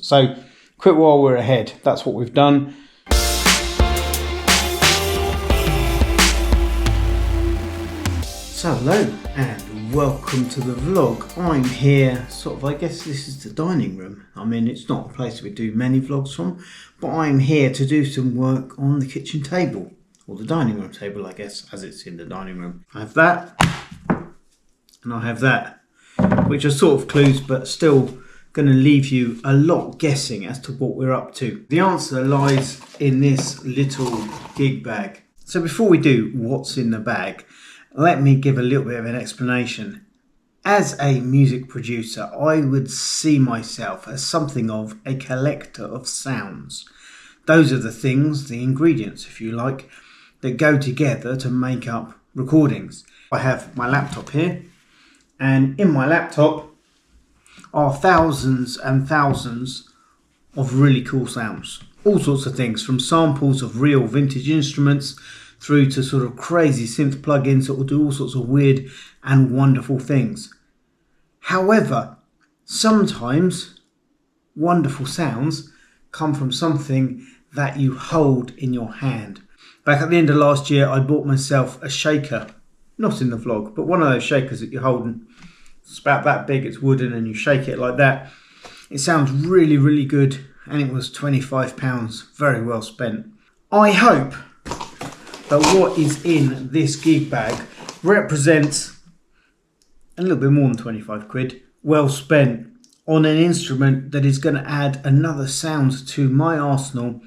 So quit while we're ahead. That's what we've done. So hello and welcome to the vlog. I'm here I guess this is the dining room. I mean, it's not a place we do many vlogs from, but I'm here to do some work on the kitchen table, or the dining room table, I guess, as it's in the dining room. I have that and I have that, which are sort of clues but still going to leave you a lot guessing as to what we're up to. The answer lies in this little gig bag. So before we do what's in the bag, let me give a little bit of an explanation. As a music producer, I would see myself as something of a collector of sounds. Those are the things, the ingredients if you like, that go together to make up recordings. I have my laptop here, and in my laptop are thousands and thousands of really cool sounds. All sorts of things, from samples of real vintage instruments through to sort of crazy synth plugins that will do all sorts of weird and wonderful things. However, sometimes wonderful sounds come from something that you hold in your hand. Back at the end of last year, I bought myself a shaker, not in the vlog, but one of those shakers that you're holding. It's about that big, it's wooden, and you shake it like that. It sounds really, really good, and it was £25, very well spent. I hope that what is in this gig bag represents a little bit more than 25 quid, well spent on an instrument that is going to add another sound to my arsenal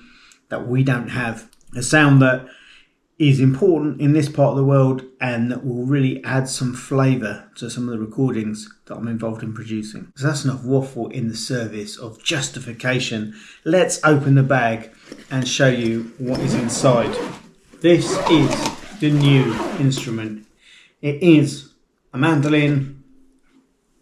that we don't have. A sound that is important in this part of the world and that will really add some flavour to some of the recordings that I'm involved in producing. So that's enough waffle in the service of justification. Let's open the bag and show you what is inside. This is the new instrument. It is a mandolin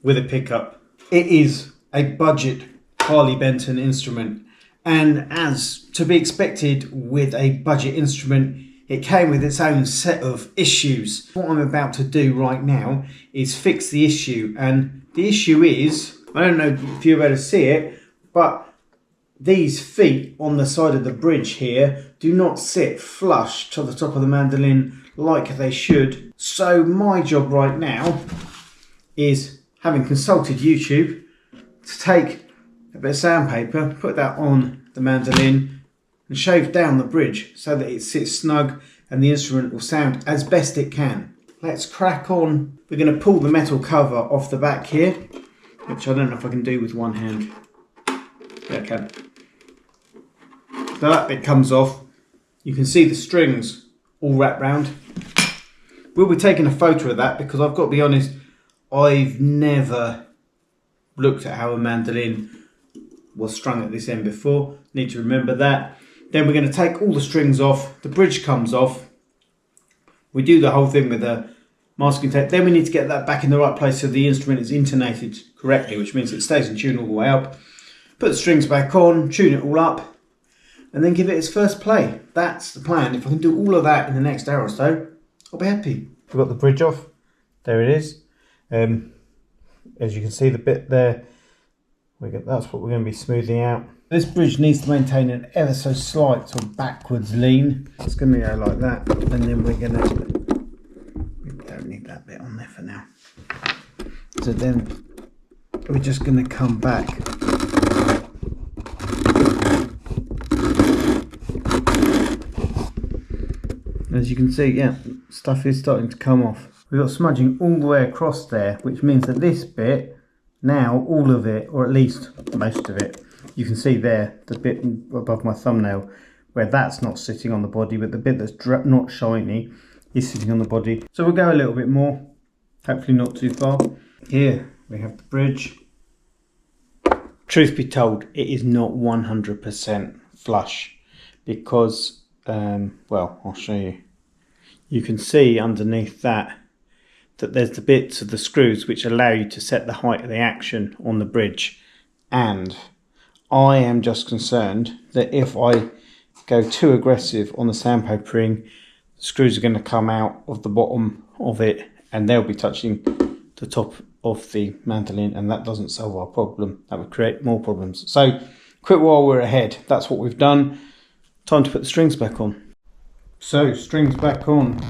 with a pickup. It is a budget Harley Benton instrument, and as to be expected with a budget instrument, it came with its own set of issues. What I'm about to do right now is fix the issue, and the issue is, I don't know if you're able to see it, but these feet on the side of the bridge here do not sit flush to the top of the mandolin like they should. So my job right now is, having consulted YouTube, to take a bit of sandpaper, put that on the mandolin and shave down the bridge so that it sits snug and the instrument will sound as best it can. Let's crack on. We're going to pull the metal cover off the back here, which I don't know if I can do with one hand. Yeah, I can. So that bit comes off. You can see the strings all wrapped round. We'll be taking a photo of that because I've got to be honest, I've never looked at how a mandolin was strung at this end before. Need to remember that. Then we're going to take all the strings off. The bridge comes off. We do the whole thing with the masking tape. Then we need to get that back in the right place so the instrument is intonated correctly, which means it stays in tune all the way up. Put the strings back on, tune it all up, and then give it its first play. That's the plan. If I can do all of that in the next hour or so, I'll be happy. We've got the bridge off. There it is. As you can see, the bit there, that's what we're going to be smoothing out. This bridge needs to maintain an ever so slight sort of backwards lean. It's going to go like that, and then we don't need that bit on there for now. So then we're just going to come back. As you can see, yeah, stuff is starting to come off. We've got smudging all the way across there, which means that this bit, now all of it, or at least most of it, you can see there, the bit above my thumbnail, where that's not sitting on the body, but the bit that's not shiny is sitting on the body. So we'll go a little bit more, hopefully not too far. Here we have the bridge. Truth be told, it is not 100% flush because, well, I'll show you. You can see underneath that there's the bits of the screws which allow you to set the height of the action on the bridge, and I am just concerned that if I go too aggressive on the sandpapering, the screws are going to come out of the bottom of it and they'll be touching the top of the mandolin, and that doesn't solve our problem. That would create more problems. So quit while we're ahead. That's what we've done. Time to put the strings back on. So strings back on.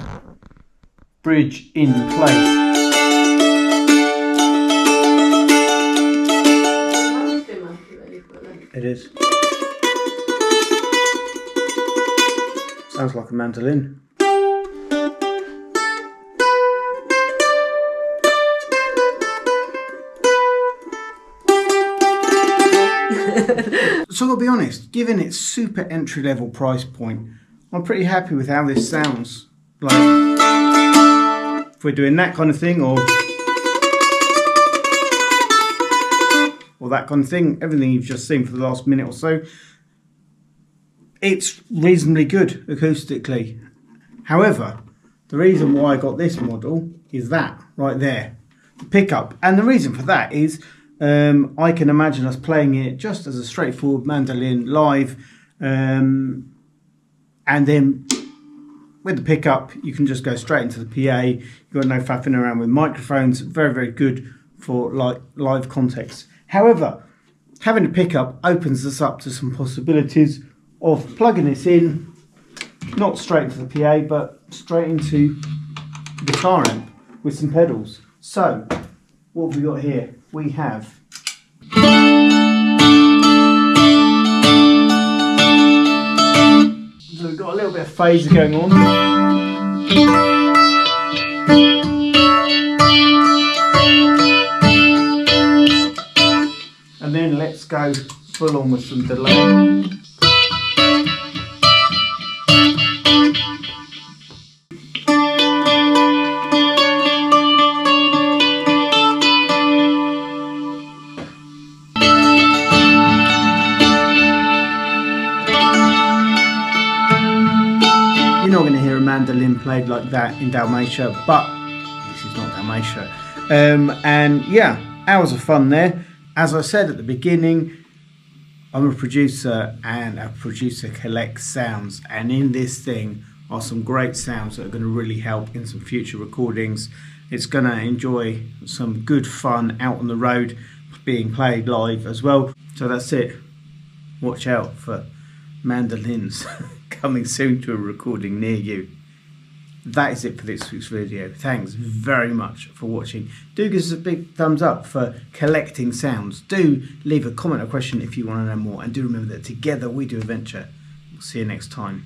Bridge in place. It is. Sounds like a mandolin. So I'll be honest, given its super entry level price point, I'm pretty happy with how this sounds. Like, if we're doing that kind of thing, or that kind of thing, everything you've just seen for the last minute or so, it's reasonably good acoustically. However, the reason why I got this model is that right there, the pickup, and the reason for that is I can imagine us playing it just as a straightforward mandolin live, and then with the pickup you can just go straight into the PA. You've got no faffing around with microphones. Very, very good for like live context. However, having a pickup opens us up to some possibilities of plugging this in, not straight into the PA, but straight into the guitar amp with some pedals. So what have we got here? We have so we've got a little bit of phaser going on. And then let's go full on with some delay. You're not going to hear a mandolin played like that in Dalmatia, but this is not Dalmatia. And yeah, hours of fun there. As I said at the beginning, I'm a producer, and a producer collects sounds, and in this thing are some great sounds that are going to really help in some future recordings. It's going to enjoy some good fun out on the road, being played live as well. So that's it. Watch out for mandolins coming soon to a recording near you. That is it for this week's video. Thanks very much for watching. Do give us a big thumbs up for collecting sounds. Do leave a comment or question if you want to know more, and do remember that together we do adventure. We'll see you next time.